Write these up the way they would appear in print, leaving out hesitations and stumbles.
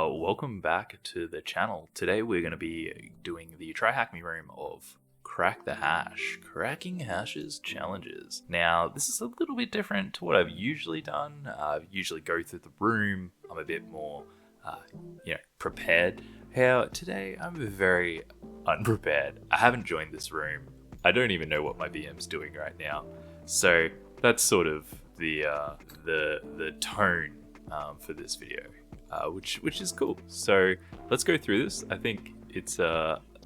Welcome back to the channel. Today we're going to be doing the TryHackMe room of Crack the Hash, cracking hashes challenges. Now, this is a little bit different to what I've usually done. I usually go through the room. I'm a bit more, prepared. However, today I'm very unprepared. I haven't joined this room. I don't even know what my VM's doing right now. So that's sort of the tone for this video. Which is cool. So let's go through this. I think it's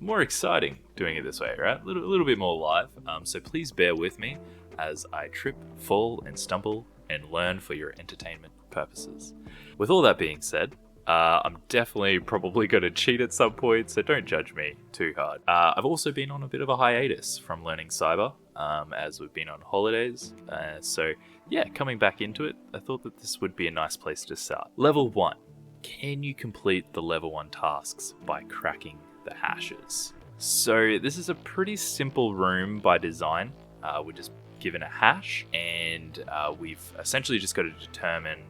more exciting doing it this way, right? A little bit more live. So please bear with me as I trip, fall, and stumble and learn for your entertainment purposes. With all that being said, I'm definitely probably going to cheat at some point, so don't judge me too hard. I've also been on a bit of a hiatus from learning cyber, as we've been on holidays. So yeah, coming back into it, I thought that this would be a nice place to start. Level 1. Can you complete the level 1 tasks by cracking the hashes? So this is a pretty simple room by design. We're just given a hash, and we've essentially just got to determine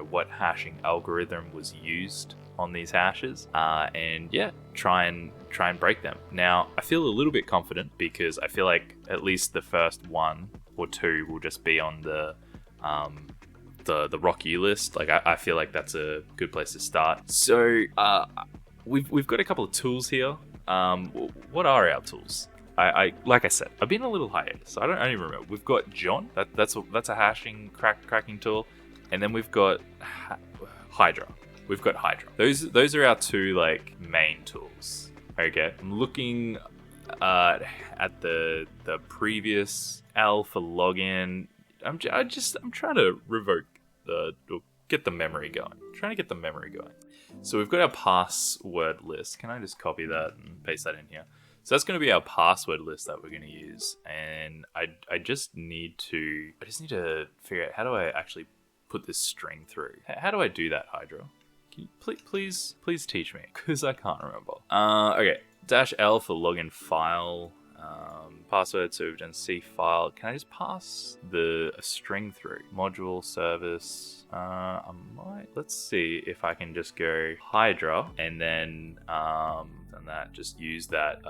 what hashing algorithm was used on these hashes, and yeah, try and break them. Now, I feel a little bit confident because I feel like at least the first 1 or 2 will just be on the Rock U list. Like I feel like that's a good place to start. So we've got a couple of tools here. What are our tools? I like I said, I've been a little hiatus, so I don't even remember. We've got John. That's a hashing cracking tool, and then we've got Hydra. We've got Hydra. Those are our 2 like main tools. Okay, I'm looking at the previous L for login. I'm trying to get the memory going. Trying to get the memory going. So we've got our password list. Can I just copy that and paste that in here? So that's going to be our password list that we're going to use. And I just need to figure out, how do I actually put this string through? How do I do that, Hydra? Can you please teach me, because I can't remember. Okay, -L for login file. Password, so we've done C file. Can I just pass a string through? Module service. Let's see if I can just go Hydra and then just use that.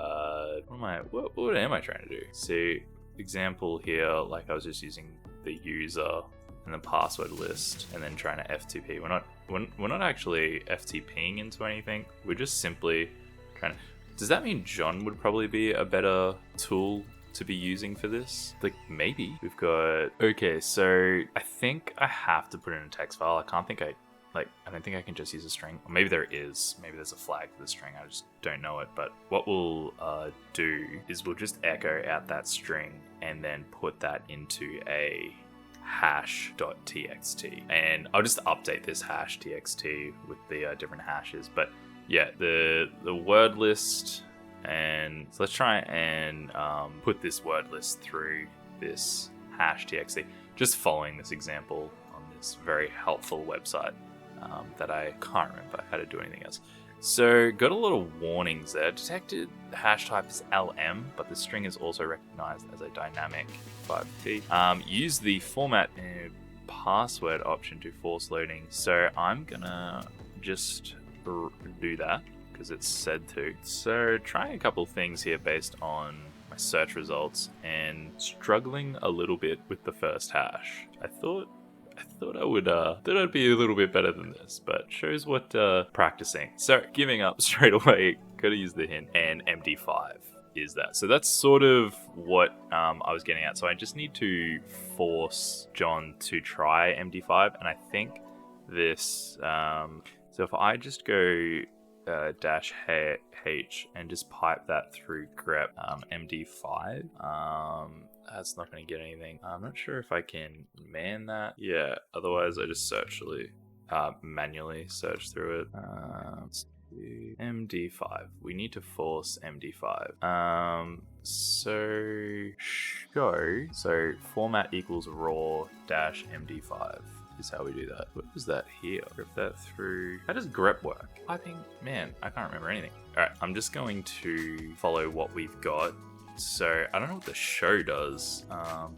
What am I trying to do? So example here, like I was just using the user and the password list and then trying to FTP. We're not actually FTPing into anything. We're just simply trying to. Does that mean John would probably be a better tool to be using for this? Like, maybe. We've got... Okay, so I think I have to put in a text file. I don't think I can just use a string. Or maybe there is. Maybe there's a flag for the string. I just don't know it. But what we'll do is we'll just echo out that string and then put that into a hash.txt. And I'll just update this hash.txt with the different hashes. But yeah, the word list, and so let's try and put this word list through this hash.txt, just following this example on this very helpful website that I can't remember how to do anything else. So got a lot of warnings there. Detected hash type is LM, but the string is also recognized as a dynamic 5T. Use the format password option to force loading. So I'm gonna just do that because it's said to. So trying a couple things here based on my search results and struggling a little bit with the first hash. I thought I'd be a little bit better than this, but shows what practicing. So giving up straight away, gotta use the hint, and MD5 is that. So that's sort of what I was getting at. So I just need to force John to try MD5, and I think this so if I just go -H and just pipe that through grep MD5, that's not going to get anything. I'm not sure if I can man that. Yeah, otherwise I just manually search through it. MD5. We need to force MD5. So format equals raw -MD5. Is how we do that. What was that here? Grep that through. How does grep work? Piping? Man, I can't remember anything. Alright, I'm just going to follow what we've got. So I don't know what the show does,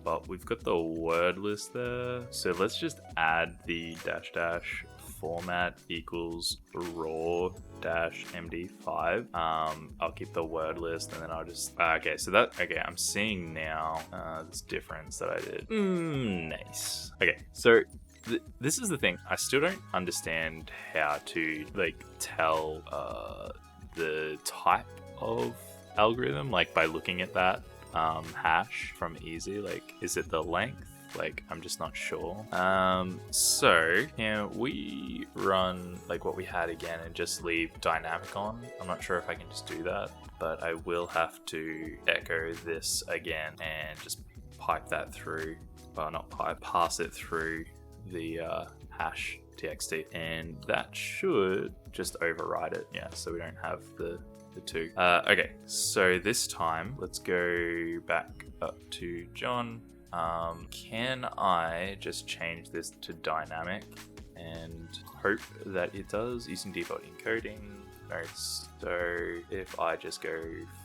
but we've got the word list there. So let's just add the -- format equals raw dash MD5. I'll keep the word list and then I'll just, okay, so that, okay, I'm seeing now this difference that I did. Nice. Okay, so this is the thing. I still don't understand how to like tell the type of algorithm, like by looking at that hash from easy. Like, is it the length? Like, I'm just not sure. So can we run like what we had again and just leave dynamic on? I'm not sure if I can just do that, but I will have to echo this again and just pipe that through, well, not pipe, pass it through the hash txt, and that should just override it. Yeah, so we don't have the two. Okay, so this time let's go back up to John. Can I just change this to dynamic and hope that it does using default encoding? No, so if I just go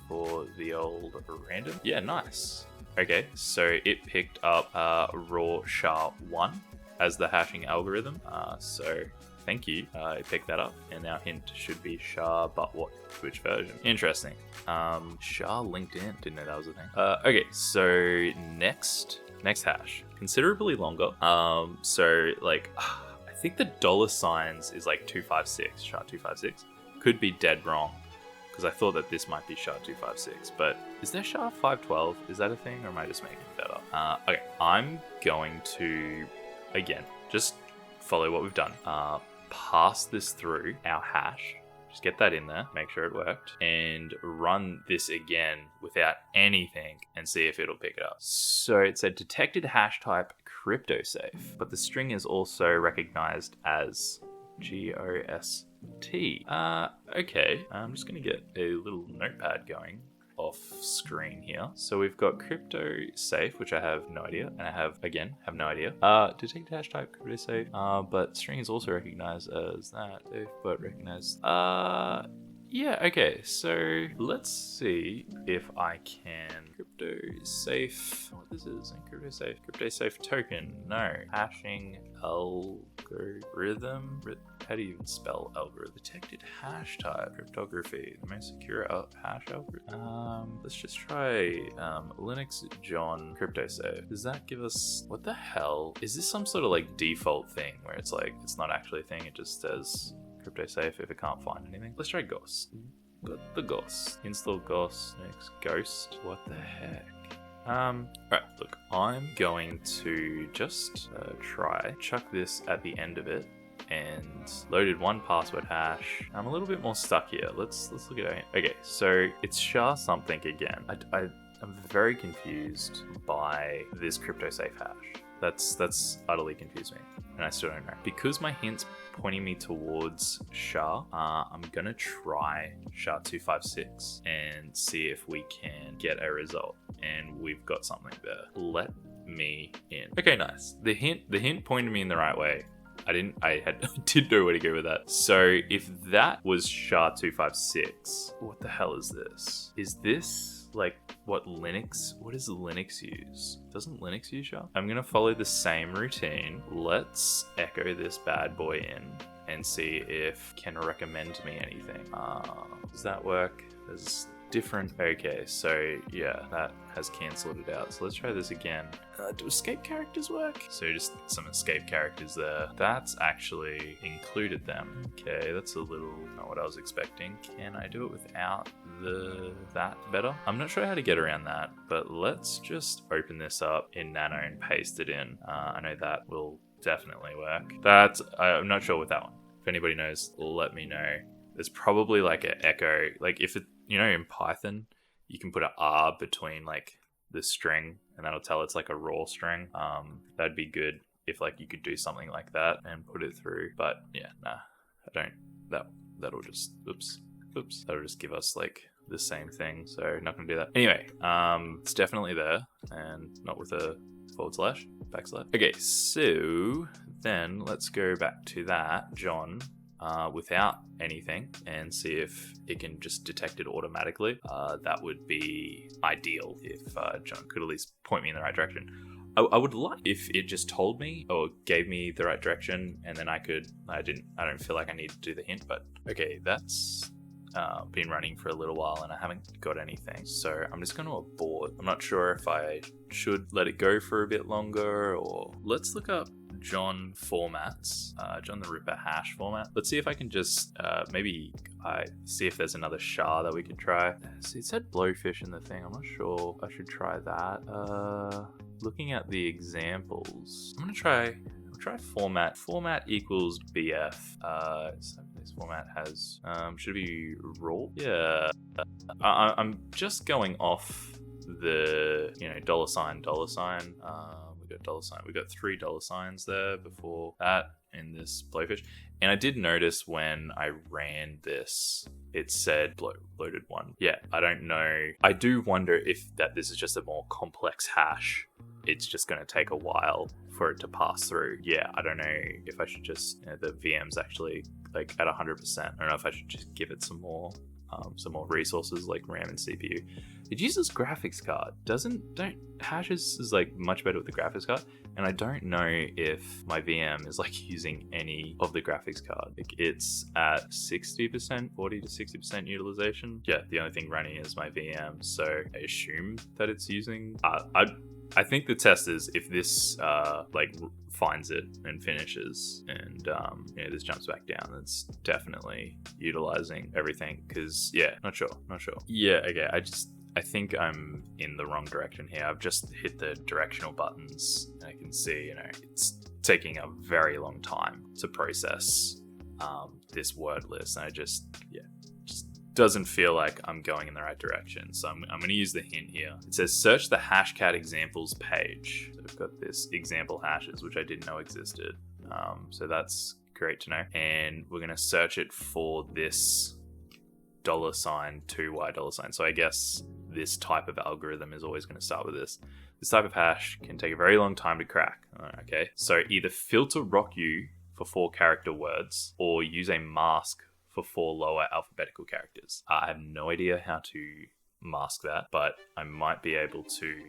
for the old random, yeah, nice. Okay, so it picked up raw SHA-1 as the hashing algorithm. So thank you, it picked that up, and now hint should be SHA, but which version? Interesting. SHA LinkedIn, didn't know that was a thing. Okay, so next hash, considerably longer. So like, I think the dollar signs is like 256, SHA-256. Could be dead wrong, because I thought that this might be SHA-256, but is there SHA-512? Is that a thing, or am I just making it better? Okay, I'm going to, again, just follow what we've done. Pass this through our hash, just get that in there, make sure it worked, and run this again without anything and see if it'll pick it up. So it said detected hash type cryptosafe, but the string is also recognized as GOST. Okay, I'm just gonna get a little notepad going off screen here. So we've got crypto safe, which I have no idea, and I have no idea. Detect hash type crypto safe, but string is also recognized as that, safe, but recognized. Yeah, okay, so let's see if I can crypto safe. What this is, crypto safe token. No, hashing algorithm. How do you even spell algorithm? Detected hash type cryptography. The most secure hash algorithm. Let's just try Linux John crypto safe. Does that give us, what the hell? Is this some sort of like default thing where it's like it's not actually a thing? It just says crypto safe if it can't find anything. Let's try Ghost. Got the Ghost. Install Ghost. Next Ghost. What the heck? Alright, look, I'm going to just chuck this at the end of it, and loaded one password hash. I'm a little bit more stuck here. Let's look at it. Okay, so it's SHA something again. I'm very confused by this crypto safe hash. That's utterly confused me, and I still don't know. Because my hint's pointing me towards SHA, I'm gonna try SHA-256 and see if we can get a result. And we've got something there. Let me in. Okay, nice. The hint pointed me in the right way. I didn't know where to go with that. So if that was SHA-256, what the hell is this? Is this like what does Linux use? Doesn't Linux use SHA? I'm gonna follow the same routine. Let's echo this bad boy in and see if it can recommend me anything. Does that work? There's different. Okay, so yeah, that has cancelled it out. So let's try this again. Do escape characters work? So just some escape characters there. That's actually included them. Okay, that's a little not what I was expecting. Can I do it without that better? I'm not sure how to get around that, but let's just open this up in Nano and paste it in. I know that will definitely work. I'm not sure with that one. If anybody knows, let me know. There's probably like an echo, like if it, in Python, you can put an R between like the string and that'll tell it's like a raw string. That'd be good if like you could do something like that and put it through. But yeah, nah, I don't. That'll just, oops. That'll just give us like the same thing. So not gonna do that. Anyway, it's definitely there and not with a / backslash. Okay, so then let's go back to that, John. Without anything and see if it can just detect it automatically. That would be ideal if John could at least point me in the right direction. I would like if it just told me or gave me the right direction, and then I don't feel like I need to do the hint. But okay, that's been running for a little while and I haven't got anything, so I'm just going to abort. I'm not sure if I should let it go for a bit longer, or let's look up John formats, John the Ripper hash format. Let's see if I can just maybe see if there's another SHA that we could try. See, it said blowfish in the thing. I'm not sure if I should try that. Looking at the examples, I'm gonna try format equals BF. So this format has should be raw. Yeah, I'm just going off the $$. We got $. We got $3 there before that in this blowfish, and I did notice when I ran this, it said loaded one. Yeah, I don't know. I do wonder if this is just a more complex hash. It's just going to take a while for it to pass through. Yeah, I don't know if I should just, the VM's actually like at 100%. I don't know if I should just give it some more resources like RAM and CPU. It uses graphics card. Don't hashes is like much better with the graphics card, and I don't know if my VM is like using any of the graphics card. Like it's at 60%, 40 to 60% utilization. Yeah, the only thing running is my VM, so I assume that it's using. I think the test is if this finds it and finishes, and this jumps back down, it's definitely utilizing everything. Because not sure. Yeah, okay. I think I'm in the wrong direction here. I've just hit the directional buttons, and I can see it's taking a very long time to process this word list, and I just doesn't feel like I'm going in the right direction. So I'm going to use the hint here. It says search the Hashcat examples page. So we've got this example hashes, which I didn't know existed. So that's great to know. And we're going to search it for this $2y$. So I guess this type of algorithm is always going to start with this. This type of hash can take a very long time to crack. Okay. So either filter RockU for 4-character words or use a mask for 4 lower alphabetical characters. I have no idea how to mask that, but I might be able to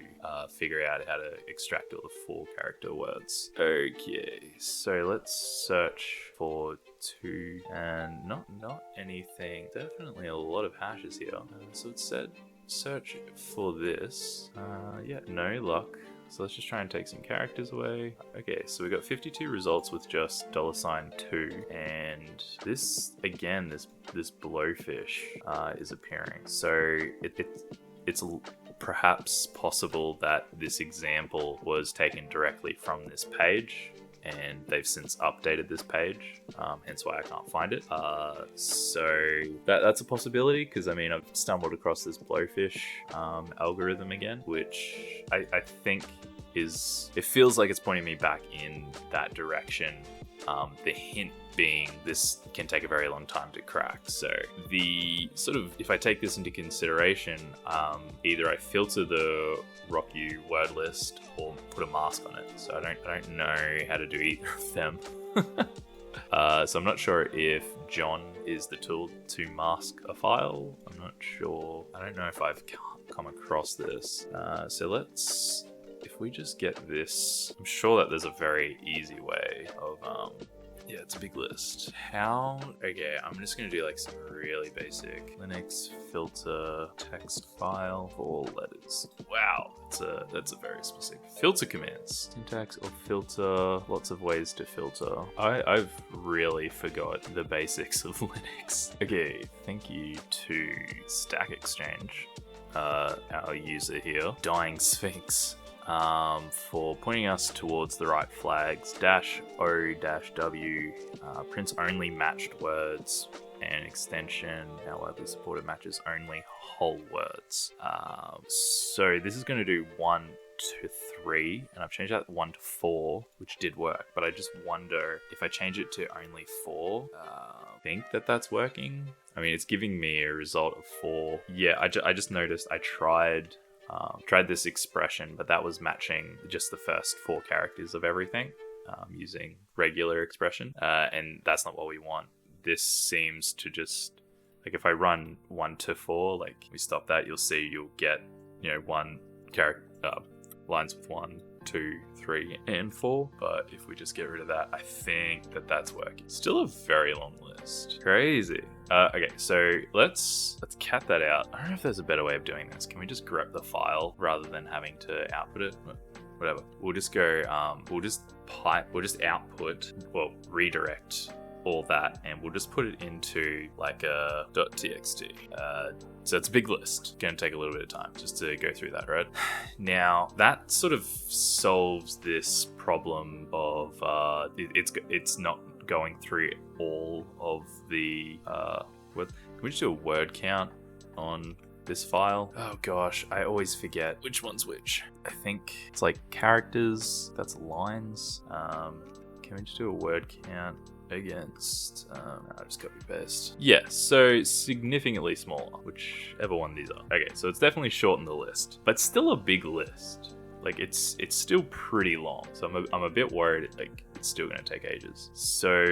figure out how to extract all the 4-character words. Okay, so let's search for 2 and not anything. Definitely a lot of hashes here. So it said search for this. No luck. So let's just try and take some characters away. Okay, so we got 52 results with just $2, and this again, this blowfish is appearing. So it's perhaps possible that this example was taken directly from this page, and they've since updated this page, hence why I can't find it. So that's a possibility, because I've stumbled across this blowfish algorithm again, which I think it feels like it's pointing me back in that direction. The hint being this can take a very long time to crack. So if I take this into consideration, either I filter the RockU word list or put a mask on it. So I don't know how to do either of them. So I'm not sure if John is the tool to mask a file. I'm not sure. I don't know if I've come across this. So if we just get this, I'm sure that there's a very easy way of, it's a big list. Okay, I'm just gonna do like some really basic Linux filter text file for letters. Wow, that's a very specific filter commands. Syntax or filter, lots of ways to filter. I've really forgot the basics of Linux. Okay, thank you to Stack Exchange, our user here, Dying Sphinx, for pointing us towards the right flags. -O-W prints only matched words, and extension now widely supported matches only whole words. So this is going to do 1 to 3, and I've changed that 1 to 4, which did work, but I just wonder if I change it to only 4, I think that's working. It's giving me a result of 4. Yeah, I just noticed I tried this expression, but that was matching just the first 4 characters of everything using regular expression, and that's not what we want. This seems to just, like, if I run 1 to 4, like we stop that, you'll see you'll get 1 character lines with 1, 2, 3, and 4. But if we just get rid of that, I think that that's working. Still a very long list. Crazy. Okay, so let's cat that out. I don't know if there's a better way of doing this. Can we just grep the file rather than having to output it? Whatever. We'll just go, we'll just output, well, redirect all that, and we'll just put it into like a .txt. So it's a big list. Gonna take a little bit of time just to go through that, right? Now that sort of solves this problem of it's not going through all of the what? Can we just do a word count on this file? Oh gosh, I always forget which one's which. I think it's like characters, that's lines. Can we just do a word count against I just copy paste. Yeah, so significantly smaller, whichever one these are. Okay, so it's definitely shortened the list, but still a big list. Like it's still pretty long, so I'm a bit worried like it's still gonna take ages. So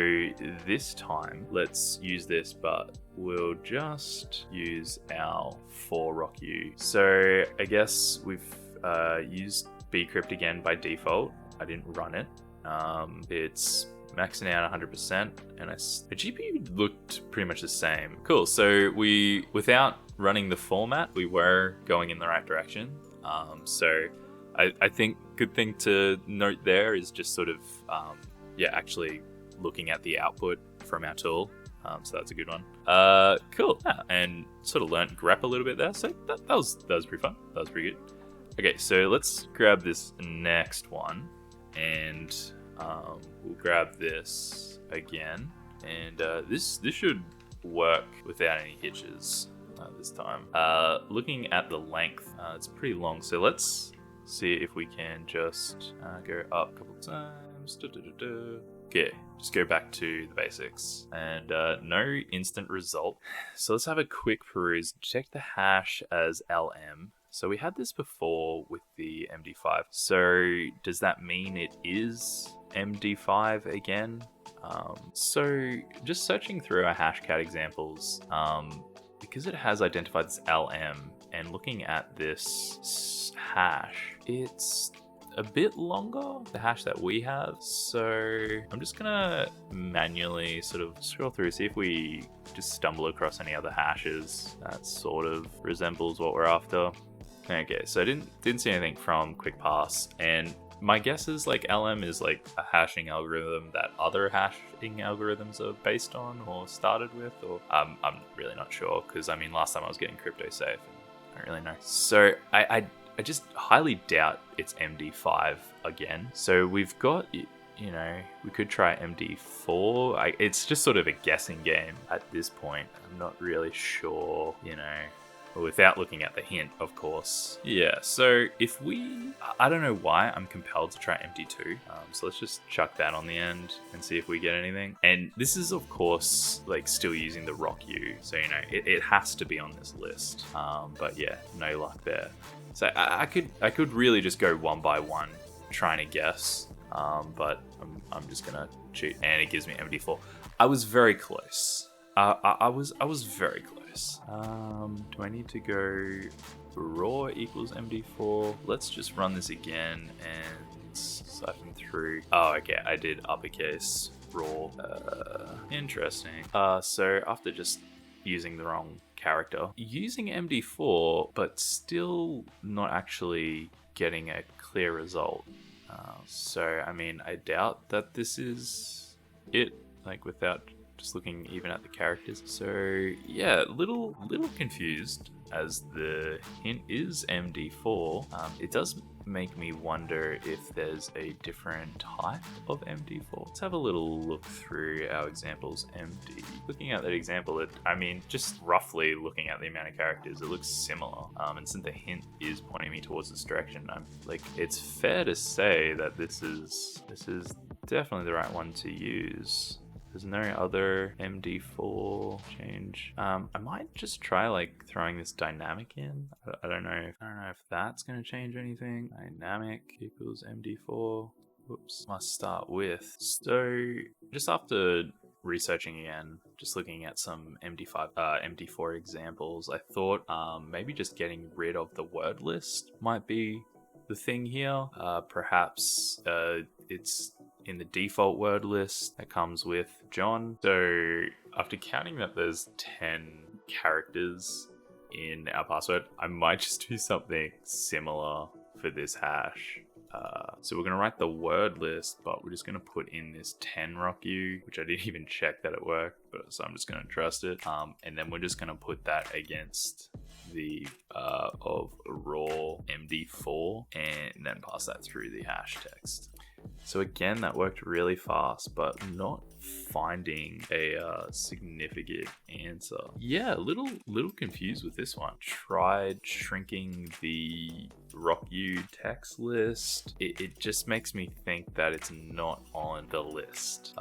this time let's use this, but we'll just use our for rock U. So I guess we've used bcrypt again by default. I didn't run it. It's maxing out 100%, and the GPU looked pretty much the same. Cool. So without running the format, we were going in the right direction. So I think good thing to note there is just sort of actually looking at the output from our tool. So that's a good one. Cool. Yeah, and sort of learned grep a little bit there. So that was pretty fun. That was pretty good. Okay, so let's grab this next one, and we'll grab this again, and this should work without any hitches this time. Looking at the length, it's pretty long, so let's see if we can just go up a couple times. Okay, just go back to the basics, and no instant result. So let's have a quick peruse. Check the hash as LM. So we had this before with the MD5. So does that mean it is MD5 again? So just searching through our Hashcat examples, because it has identified this LM, and looking at this hash, it's a bit longer, the hash that we have. So I'm just gonna manually sort of scroll through, see if we just stumble across any other hashes that sort of resembles what we're after. Okay, so I didn't see anything from quick pass, and my guess is like LM is like a hashing algorithm that other hashing algorithms are based on or started with, or I'm really not sure, because I mean last time I was getting crypto safe and I don't really know. So I just highly doubt it's MD5 again. So we've got, you know, we could try MD4. It's just sort of a guessing game at this point. I'm not really sure, you know, without looking at the hint, of course. Yeah, so if I don't know why I'm compelled to try MD2. So let's just chuck that on the end and see if we get anything. And this is, of course, like still using the rock U. So, you know, it has to be on this list. But yeah, no luck there. So I could really just go one by one trying to guess. But I'm just gonna cheat, and it gives me MD4. I was very close. I was very close. Do I need to go raw equals MD4? Let's just run this again and siphon through. Oh, okay, I did uppercase raw. Interesting. So after just using the wrong character, using MD4, but still not actually getting a clear result. So I mean, I doubt that this is it, like without just looking even at the characters. So yeah, little confused, as the hint is MD4. It does make me wonder if there's a different type of MD4. Let's have a little look through our examples. MD. Looking at that example, I mean, just roughly looking at the amount of characters, it looks similar. And since the hint is pointing me towards this direction, I'm like, it's fair to say that this is definitely the right one to use. There's no other MD4 change. I might just try like throwing this dynamic in. I don't know if that's gonna change anything. Dynamic equals MD4. Whoops. Must start with. So just after researching again, just looking at some MD4 examples, I thought maybe just getting rid of the word list might be the thing here. Perhaps it's in the default word list that comes with John. So after counting that there's 10 characters in our password, I might just do something similar for this hash. So we're going to write the word list, but we're just going to put in this 10 rocku, which I didn't even check that it worked, but so I'm just going to trust it. And then we're just going to put that against the of raw MD4 and then pass that through the hash text. So again, that worked really fast, but not finding a significant answer. Yeah, a little confused with this one. Tried shrinking the rocku text list. It just makes me think that it's not on the list.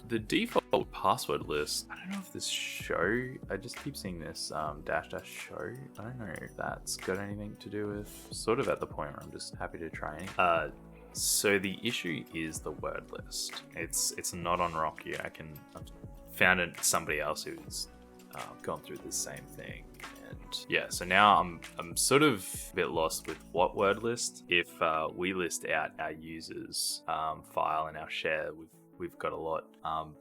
The default password list, I don't know if this show, I just keep seeing this dash show. I don't know if that's got anything to do with, sort of at the point where I'm just happy to try anything. So the issue is the word list. It's not on Rocku. I've found somebody else who's gone through the same thing. And yeah, so now I'm sort of a bit lost with what word list. If we list out our users file in our share, we've got a lot.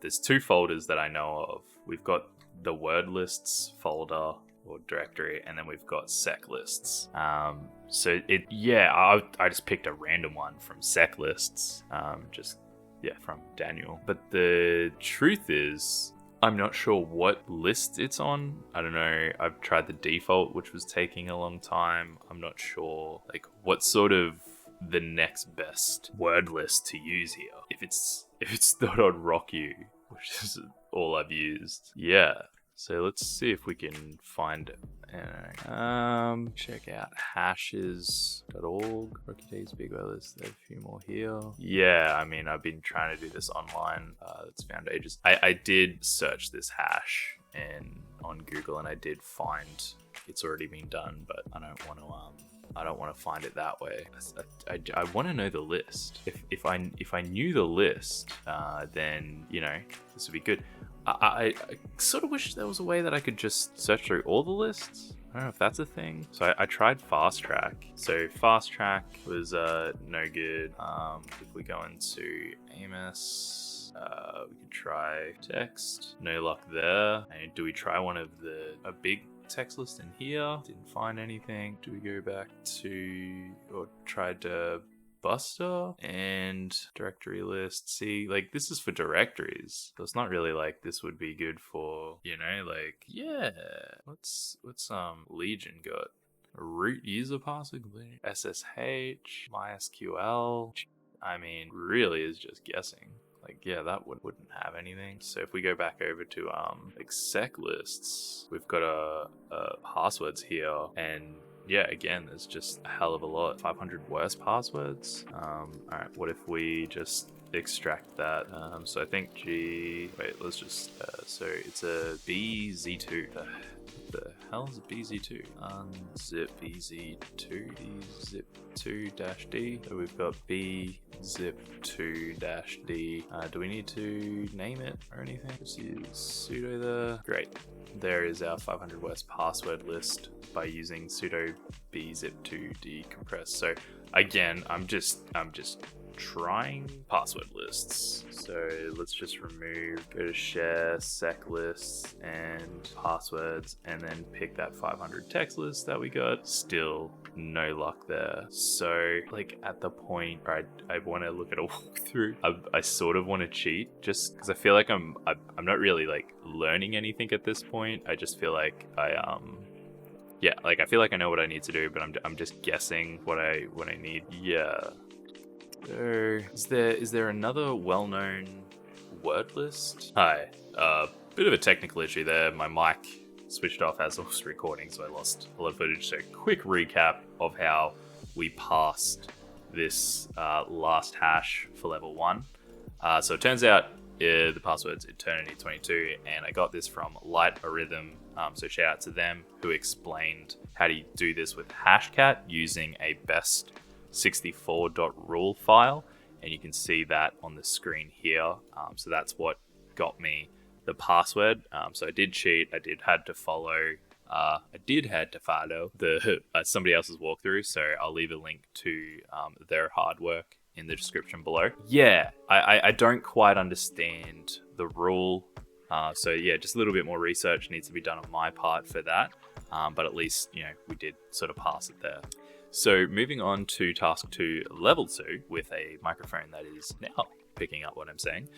There's 2 folders that I know of. We've got the word lists folder or directory, and then we've got sec lists. So I just picked a random one from sec lists, from Daniel. But the truth is, I'm not sure what list it's on. I don't know. I've tried the default, which was taking a long time. I'm not sure like what sort of the next best word list to use here. If it's not on Rocku, which is all I've used. Yeah. So let's see if we can find it. Check out hashes.org. Rookie Days Big Word List. There's a few more here. Yeah, I mean, I've been trying to do this online. It's found ages. I did search this hash on Google, and I did find it's already been done, but I don't want to find it that way. I want to know the list. If I knew the list, then this would be good. I sort of wish there was a way that I could just search through all the lists. I don't know if that's a thing. So I tried fast track. So fast track was no good. If we go into Amos, we could try text. No luck there. And do we try a big text list in here? Didn't find anything. Do we go back to or tried to Buster and directory list? See, like this is for directories, so it's not really like this would be good for what's Legion got? Root user password, SSH, MySQL. I mean, really is just guessing. Like, yeah, that wouldn't have anything. So if we go back over to sec lists, we've got a passwords here, and yeah, again, there's just a hell of a lot. 500 worst passwords. All right, what if we just extract that? So I think let's just, so it's a BZ2. The hell is a BZ2? Unzip BZ2, zip2-d. So we've got bzip2-d. Do we need to name it or anything? Just use sudo there. Great. There is our 500 worst password list by using sudo bzip2 decompress. So again, I'm just trying password lists. So let's just go to share, sec lists, and passwords, and then pick that 500 text list that we got. Still no luck there. So like at the point where I want to look at a walkthrough, I sort of want to cheat just because I feel like I'm not really like learning anything at this point. I just feel like I feel like I know what I need to do, but I'm just guessing what I need. Yeah. So, is there another well-known word list? Hi, bit of a technical issue there. My mic switched off as I was recording, so I lost a lot of footage. So quick recap of how we passed this last hash for level 1. So it turns out the password's Eternity22, and I got this from Light a Rhythm. So shout out to them who explained how to do this with Hashcat using a best64.rule file, and you can see that on the screen here. So that's what got me the password. So I did cheat. I had to follow I did had to follow the somebody else's walkthrough, so I'll leave a link to their hard work in the description below. Yeah, I don't quite understand the rule. So yeah, just a little bit more research needs to be done on my part for that. But at least, we did sort of pass it there. So moving on to task 2, level 2, with a microphone that is now picking up what I'm saying.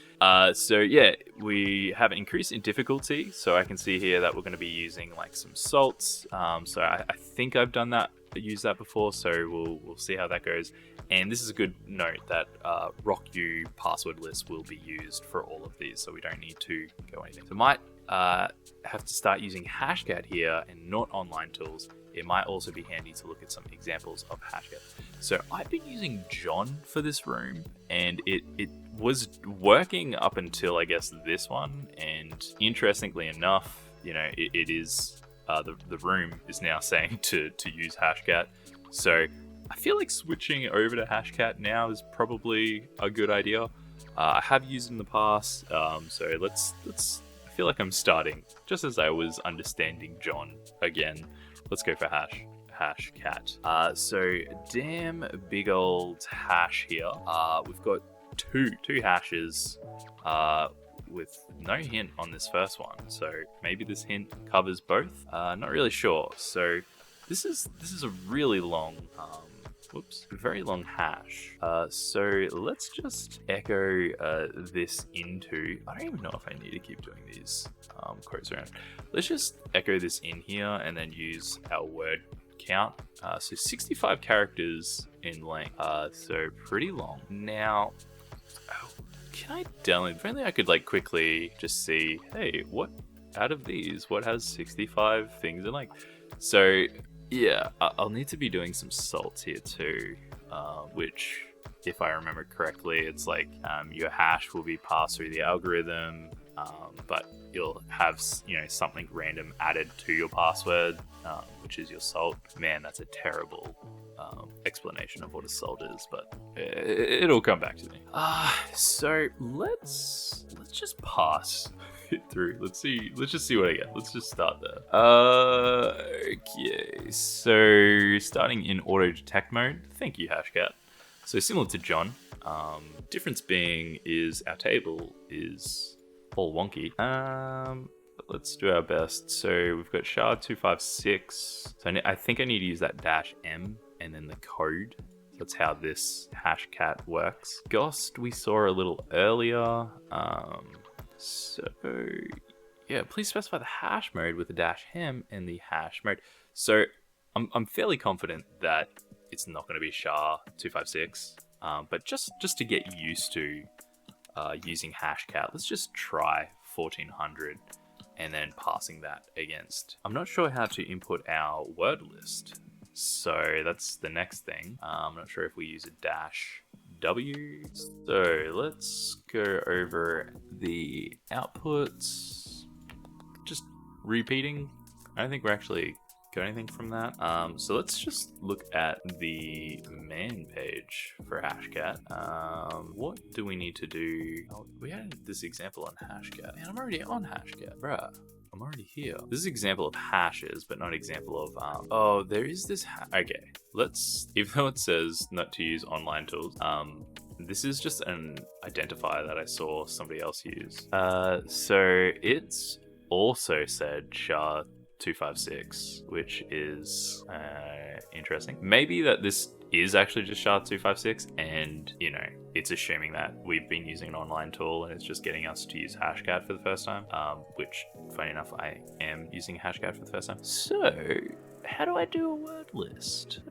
So yeah, we have an increase in difficulty. So I can see here that we're going to be using like some salts. So I think I've used that before. So we'll see how that goes. And this is a good note that RockU password list will be used for all of these. So we don't need to go anything. So might have to start using Hashcat here and not online tools. It might also be handy to look at some examples of Hashcat. So I've been using John for this room, and it was working up until, I guess, this one. And interestingly enough, it is the room is now saying to use Hashcat. So I feel like switching over to Hashcat now is probably a good idea. I have used it in the past, so let's. I feel like I'm starting just as I was understanding John again. Let's go for Hashcat. So damn big old hash here. We've got two hashes with no hint on this first one. So maybe this hint covers both. Not really sure. So this is a really long, very long hash. So let's just echo this into. I don't even know if I need to keep doing these quotes around. Let's just echo this in here and then use our word count. So 65 characters in length. So pretty long. Now, can I download? If only I could quickly just see, hey, what out of these, what has 65 things in length? So yeah, I'll need to be doing some salts here too, which, if I remember correctly, it's your hash will be passed through the algorithm, but you'll have something random added to your password, which is your salt. Man, that's a terrible explanation of what a salt is, but it'll come back to me. So let's just pass it through. Let's just see what I get. Let's just start there. Okay, so starting in auto detect mode. Thank you, Hashcat. So similar to John, difference being is our table is all wonky. But let's do our best. So we've got shard 256. So I think I need to use that -M and then the code. That's how this Hashcat works. Ghost we saw a little earlier. So yeah, please specify the hash mode with the -M and the hash mode. So I'm fairly confident that it's not going to be SHA-256, but just to get used to using Hashcat, let's just try 1400 and then passing that against. I'm not sure how to input our word list, so that's the next thing. I'm not sure if we use a -W. So let's go over the outputs. Just repeating. I don't think we're actually got anything from that. So let's just look at the man page for Hashcat. What do we need to do? Oh, we had this example on Hashcat. Man, I'm already on Hashcat, bruh. I'm already here. This is an example of hashes, but not an example of, oh, there is this, okay. Even though it says not to use online tools, this is just an identifier that I saw somebody else use. So it's also said SHA-256, which is interesting. Maybe that this is actually just SHA-256, and it's assuming that we've been using an online tool and it's just getting us to use Hashcat for the first time, which, funny enough, I am using Hashcat for the first time. So how do I do a word list?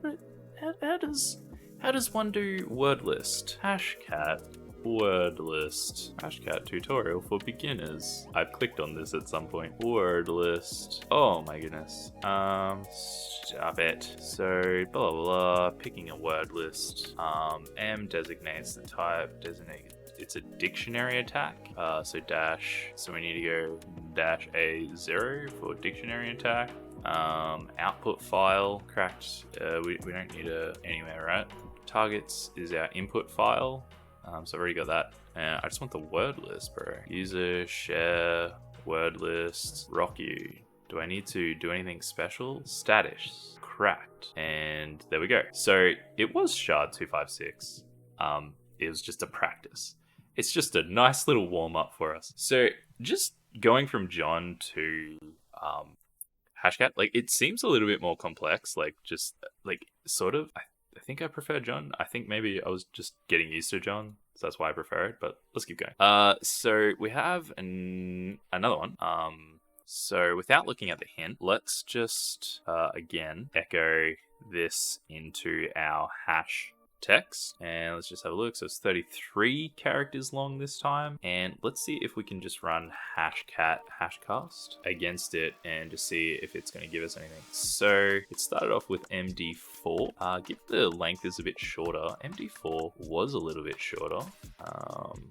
How does one do word list? Hashcat word list. Hashcat tutorial for beginners. I've clicked on this at some point. Word list. Oh my goodness. Stop it. So blah blah blah. Picking a word list. M designates the type. It's a dictionary attack. So dash. So we need to go -A0 for dictionary attack. Output file cracked. We don't need a anywhere, right? Targets is our input file. So I've already got that. I just want the word list, bro. User share word list RockU. Do I need to do anything special? Status. Cracked. And there we go. So it was shard 256. It was just a practice. It's just a nice little warm up for us. So just going from John to Hashcat, like it seems a little bit more complex. Like just like sort of. I think I prefer John. I think maybe I was just getting used to John, so that's why I prefer it. But let's keep going. So we have another one. So without looking at the hint, let's just again echo this into our hash text, and let's just have a look. So it's 33 characters long this time, and let's see if we can just run Hashcat hashcast against it and just see if it's going to give us anything. So it started off with MD4. Give the length is a bit shorter. MD4 was a little bit shorter.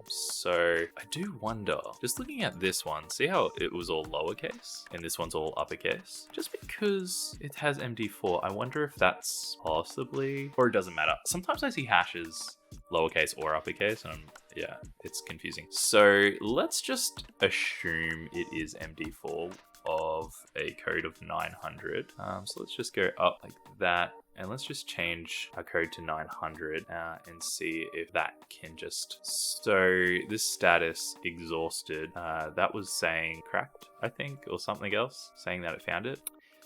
So I do wonder, just looking at this one, see how it was all lowercase and this one's all uppercase? Just because it has MD4, I wonder if that's possibly, or it doesn't matter. Sometimes I see hashes lowercase or uppercase, and yeah, it's confusing. So let's just assume it is MD4 of a code of 900. So let's just go up like that, and let's just change our code to 900 and see if that can just... So this status exhausted, that was saying cracked, I think, or something else, saying that it found it.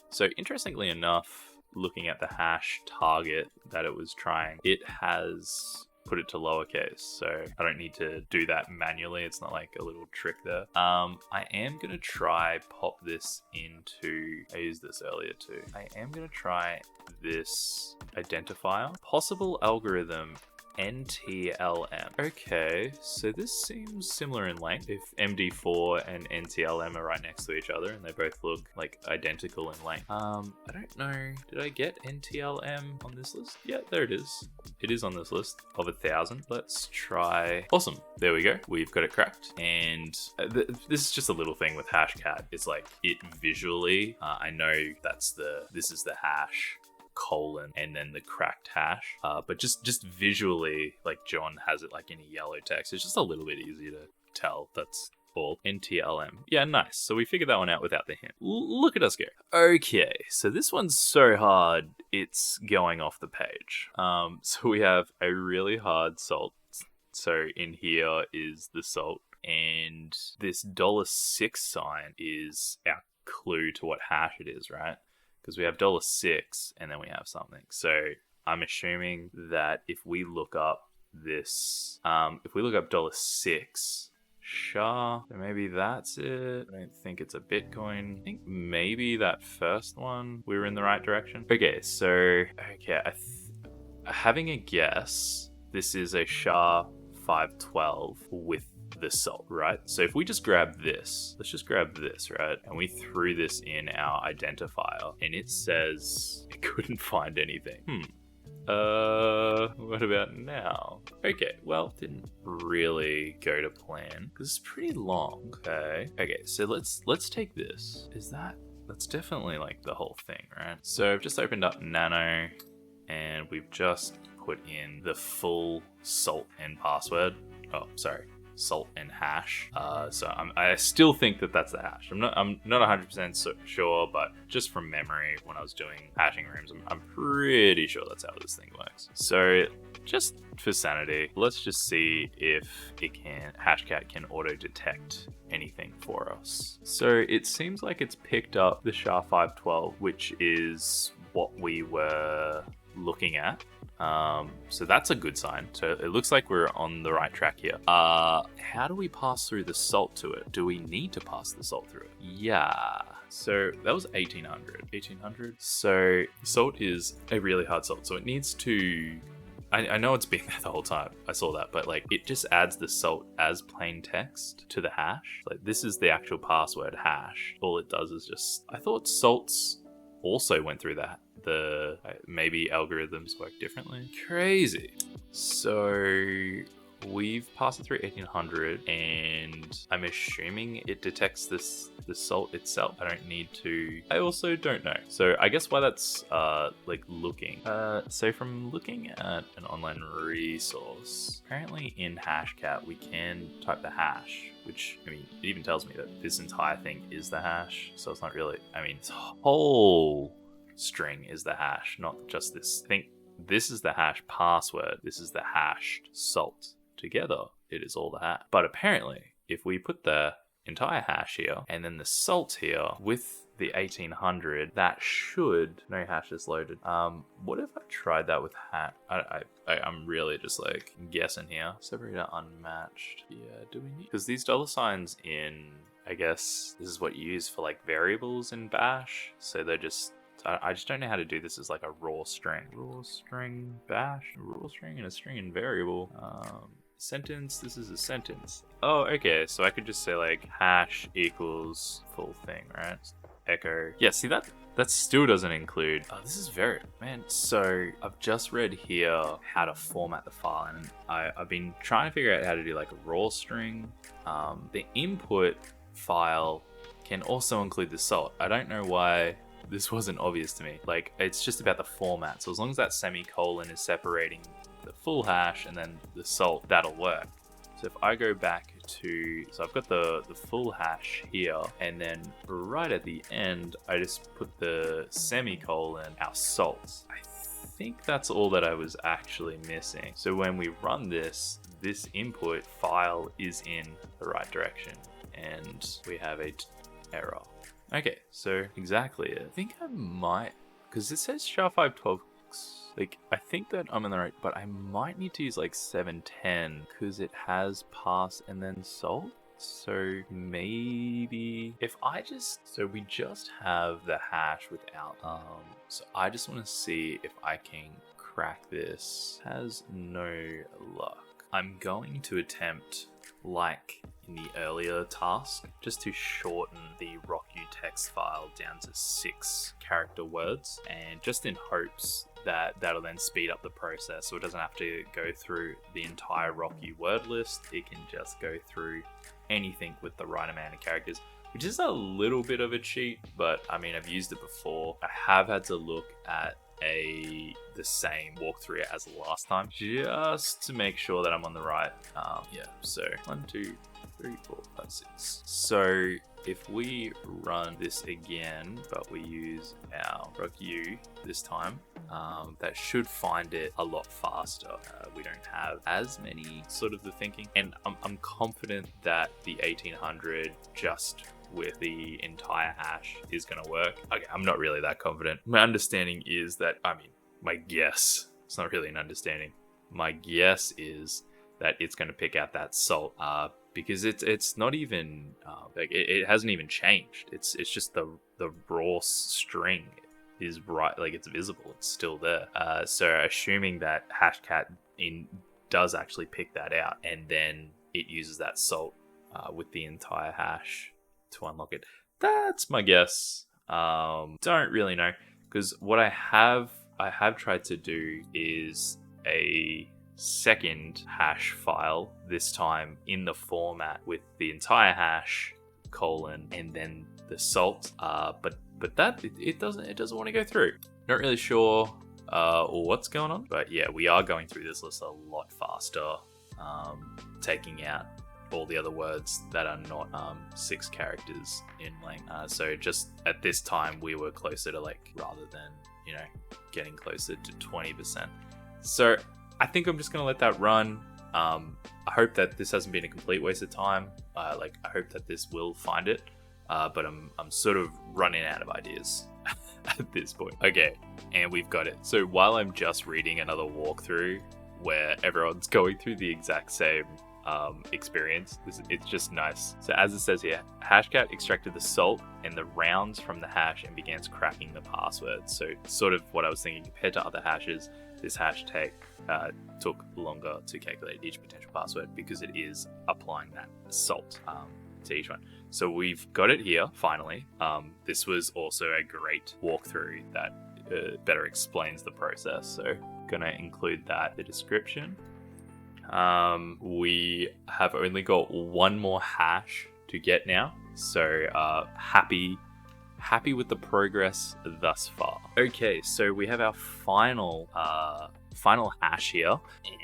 So interestingly enough, looking at the hash target that it was trying, it has put it to lowercase, so I don't need to do that manually. It's not like a little trick there. I am gonna try pop this into, I used this earlier too. I am gonna try this identifier, possible algorithm NTLM. Okay, so this seems similar in length. If MD4 and NTLM are right next to each other and they both look like identical in length. I don't know, did I get NTLM on this list? Yeah, there it is. It is on this list of 1,000. Let's try. Awesome, there we go. We've got it cracked. And this is just a little thing with Hashcat. It's like it visually, I know this is the hash colon and then the cracked hash, but just visually, like John has it like in a yellow text. It's just a little bit easier to tell. That's all. NTLM. Yeah, nice. So we figured that one out without the hint. Look at us go. Okay, so this one's so hard it's going off the page. So we have a really hard salt. So in here is the salt, and this $6 sign is our clue to what hash it is, right? Because we have $6 and then we have something. So I'm assuming that if we look up this, if we look up $6, SHA, then maybe that's it. I don't think it's a Bitcoin. I think maybe that first one, we were in the right direction. Okay, so, okay, having a guess, this is a SHA 512 with the salt, right? So if we just grab this, let's just grab this, right? And we threw this in our identifier and it says it couldn't find anything. What about now? Okay, well, didn't really go to plan because it's pretty long. Okay, so let's take this. That's definitely like the whole thing, right? So I've just opened up Nano and we've just put in the full salt and password. Oh, sorry. Salt and hash. So I still think that that's the hash. I'm not 100% sure, but just from memory, when I was doing hashing rooms, I'm pretty sure that's how this thing works. So just for sanity, let's just see if Hashcat can auto detect anything for us. So it seems like it's picked up the SHA-512, which is what we were looking at. So that's a good sign. So it looks like we're on the right track here. How do we pass through the salt to it? Do we need to pass the salt through it? Yeah. So that was 1800. So salt is a really hard salt. So it needs to, I know it's been there the whole time. I saw that, but like it just adds the salt as plain text to the hash. Like this is the actual password hash. All it does is just, I thought salts also went through that. Maybe algorithms work differently. Crazy. So we've passed it through 1800, and I'm assuming it detects the salt itself. I don't need to. I also don't know. So I guess why that's like looking. So from looking at an online resource, apparently in Hashcat we can type the hash, which, I mean, it even tells me that this entire thing is the hash. So it's not really, I mean, this whole string is the hash, not just this. I think this is the hash password. This is the hashed salt. Together, it is all the hash. But apparently, if we put the entire hash here and then the salt here with the 1800, that should, no hash is loaded. What if I tried that with hash? I'm really just like guessing here. Separator unmatched. Yeah, do we need, because these dollar signs in, I guess this is what you use for like variables in bash. So they're just, I just don't know how to do this as like a raw string. Raw string bash, raw string and a string and variable. Sentence, this is a sentence. Oh, okay, so I could just say like hash equals full thing, right? Echo. Yeah, see that still doesn't include, oh, this is very, man. So I've just read here how to format the file, and I've been trying to figure out how to do like a raw string. The input file can also include the salt. I don't know why this wasn't obvious to me. Like, it's just about the format. So as long as that semicolon is separating the full hash and then the salt, that'll work. So if I go back to, so I've got the full hash here, and then right at the end, I just put the semicolon, our salts. I think that's all that I was actually missing. So when we run this input file is in the right direction, and we have a error. Okay, so exactly it. I think I might, because it says SHA-512. Like, I think that I'm in the right, but I might need to use like 710 because it has pass and then salt. So maybe if I so we just have the hash without, so I just want to see if I can crack this. Has no luck. I'm going to attempt, like in the earlier task, just to shorten the rocku text file down to 6 character words, and just in hopes that that'll then speed up the process so it doesn't have to go through the entire rocku word list. It can just go through anything with the right amount of characters, which is a little bit of a cheat, but I mean, I've used it before. I have had to look at the same walkthrough as last time just to make sure that I'm on the right. Yeah, so 1, 2, 3, 4, 5, 6. So if we run this again, but we use our rocku this time, that should find it a lot faster. We don't have as many sort of the thinking, and I'm confident that the 1800 just with the entire hash is going to work. Okay, I'm not really that confident. My understanding is that, I mean, my guess, it's not really an understanding. My guess is that it's going to pick out that salt, because it's not even, like it hasn't even changed. It's just the raw string is right, like it's visible, it's still there. So assuming that Hashcat does actually pick that out, and then it uses that salt with the entire hash to unlock it. That's my guess. Don't really know, because what I have tried to do is a second hash file, this time in the format with the entire hash colon and then the salt, but that it doesn't want to go through. Not really sure what's going on, but yeah, we are going through this list a lot faster, taking out all the other words that are not 6 characters in length. So just at this time we were closer to, like, rather than, you know, getting closer to 20%. So I think I'm just gonna let that run. I hope that this hasn't been a complete waste of time. Like, I hope that this will find it, but I'm sort of running out of ideas at this point. Okay, and we've got it. So while I'm just reading another walkthrough where everyone's going through the exact same experience, it's just nice. So as it says here, Hashcat extracted the salt and the rounds from the hash and began cracking the password. So sort of what I was thinking, compared to other hashes, this hash took longer to calculate each potential password because it is applying that salt to each one. So we've got it here finally. This was also a great walkthrough that better explains the process, so gonna include that in the description. We have only got one more hash to get now. So happy with the progress thus far. Okay, so we have our final hash here,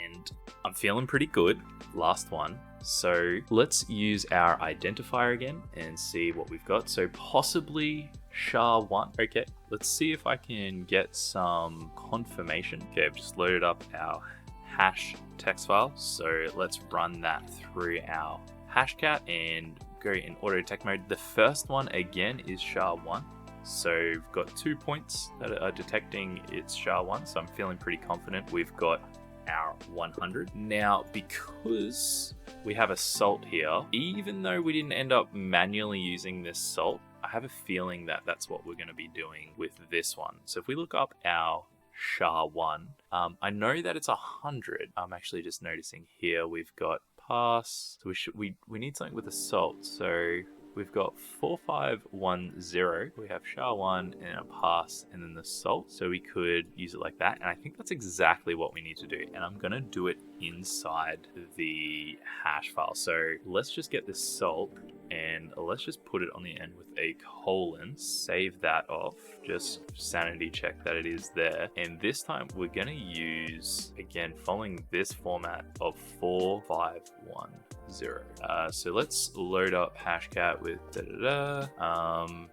and I'm feeling pretty good. Last one. So let's use our identifier again and see what we've got. So possibly SHA-1. Okay, let's see if I can get some confirmation. Okay, I've just loaded up our hash text file. So let's run that through our Hashcat and go in auto detect mode. The first one again is SHA-1. So we've got 2 points that are detecting it's SHA-1. So I'm feeling pretty confident we've got our 100. Now, because we have a salt here, even though we didn't end up manually using this salt, I have a feeling that that's what we're going to be doing with this one. So if we look up our SHA-1, I know that it's 100. I'm actually just noticing here we've got pass. So we need something with a salt. So we've got 4510. We have SHA-1 and a pass and then the salt. So we could use it like that. And I think that's exactly what we need to do. And I'm going to do it inside the hash file. So let's just get this salt and let's just put it on the end with a colon, save that off, just sanity check that it is there. And this time we're going to use, again, following this format of 4510. So let's load up Hashcat with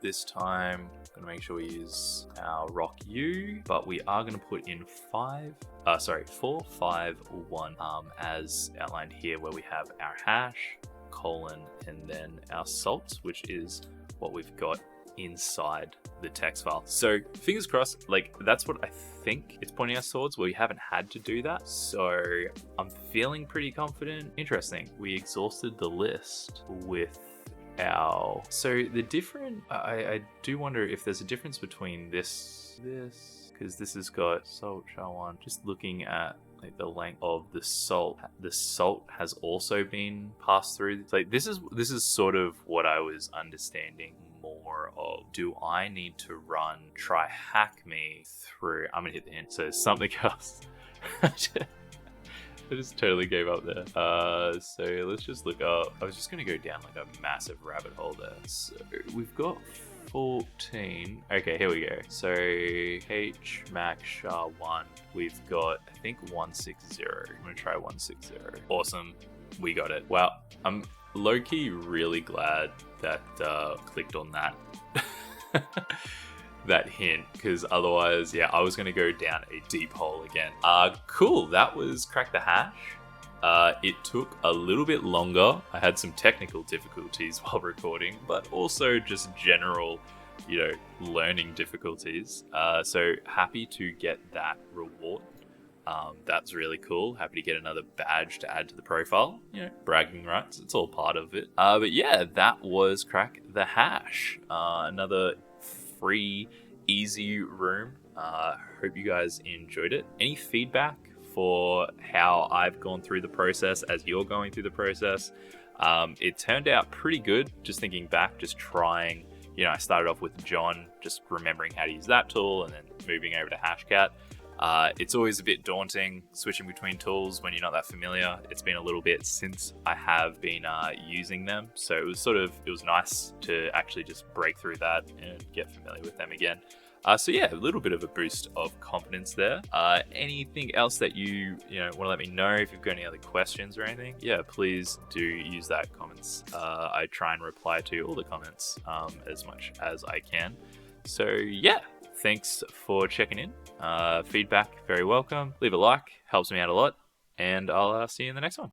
this time I'm going to make sure we use our rock U, but we are going to put in 451 as outlined here, where we have our hash, colon, and then our salt, which is what we've got inside the text file. So fingers crossed, like that's what I think it's pointing us towards, where we haven't had to do that. So I'm feeling pretty confident. Interesting. We exhausted the list with our, so the different, I do wonder if there's a difference between this, because this has got salt, SHA-1, just looking at like the length of the salt has also been passed through. It's like this is sort of what I was understanding more of. Do I need to run TryHackMe through? I'm gonna hit the hint. So something else. I just totally gave up there. So let's just look up. I was just gonna go down like a massive rabbit hole there. So we've got 14. Okay, here we go. So H Mac SHA-1. We've got, I think, 160. I'm gonna try 160. Awesome, we got it. Wow, I'm low-key really glad that clicked on that that hint, because otherwise, yeah, I was gonna go down a deep hole again. Cool. That was Crack the Hash. It took a little bit longer. I had some technical difficulties while recording, but also just general, learning difficulties. So happy to get that reward. That's really cool. Happy to get another badge to add to the profile. Bragging rights. It's all part of it. But yeah, that was Crack the Hash. Another free, easy room. Hope you guys enjoyed it. Any feedback for how I've gone through the process as you're going through the process? It turned out pretty good. Just thinking back, just trying, I started off with John, just remembering how to use that tool and then moving over to Hashcat. It's always a bit daunting switching between tools when you're not that familiar. It's been a little bit since I have been using them. So it was nice to actually just break through that and get familiar with them again. So yeah, a little bit of a boost of confidence there. Anything else that you want to let me know, if you've got any other questions or anything, yeah, please do use that comments. I try and reply to all the comments as much as I can. So yeah, thanks for checking in. Feedback, very welcome. Leave a like, helps me out a lot, and I'll see you in the next one.